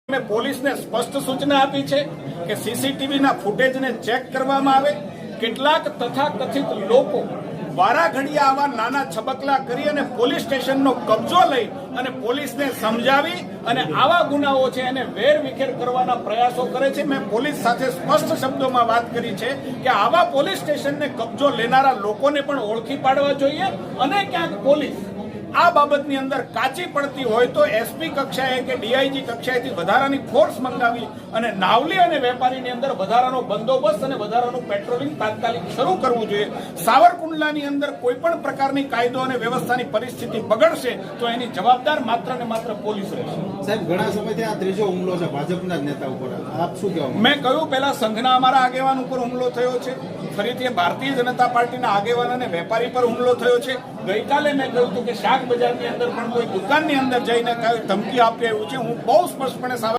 મેં પોલીસને સ્પષ્ટ સૂચના આપી છે કે સીસીટીવીના ફૂટેજને ચેક કરવામાં આવે। કેટલાક તથાકથિત લોકો વારાઘડીએ આવા નાના છબકલા કરી અને પોલીસ સ્ટેશનનો કબજો લઈ અને પોલીસને સમજાવી અને આવા ગુનાઓ છે એને વેરવિખેર કરવાના પ્રયાસો કરે છે। મેં પોલીસ સાથે સ્પષ્ટ શબ્દોમાં વાત કરી છે કે આવા પોલીસ સ્ટેશનને કબજો લેનારા લોકોને પણ ઓળખી પાડવા જોઈએ અને ક્યાંક પોલીસ આ બાબતની અંદર કાચી પડતી હોય તો એસપી કક્ષાએ કે ડીઆઈજી કક્ષાએથી વધારાની ફોર્સ મંગાવી અને નાવલી અને વેપારીની અંદર વધારાનો બંદોબસ્ત અને વધારાનું પેટ્રોલિંગ તાત્કાલિક શરૂ કરવું જોઈએ। સાવરકુંડલાની અંદર કોઈ પણ પ્રકારની કાયદો અને વ્યવસ્થાની પરિસ્થિતિ બગડશે તો એની જવાબદાર માત્ર ને માત્ર પોલીસ રહેશે। સાહેબ, ઘણા સમયથી આ ત્રીજો હુમલો છે ભાજપના જ નેતા ઉપર, આપ શું કહેવા? મેં કહ્યું પહેલા સંઘના અમારા આગેવાન ઉપર હુમલો થયો છે, ફરીથી ભારતીય જનતા પાર્ટીના આગેવાન અને વેપારી પર હુમલો થયો છે। ગઈકાલે મેં કહ્યું હતું કે શાક બજારની અંદર પણ કોઈ દુકાનની અંદર જઈને ધમકી આપી આવ્યું છે। હું બહુ સ્પષ્ટપણે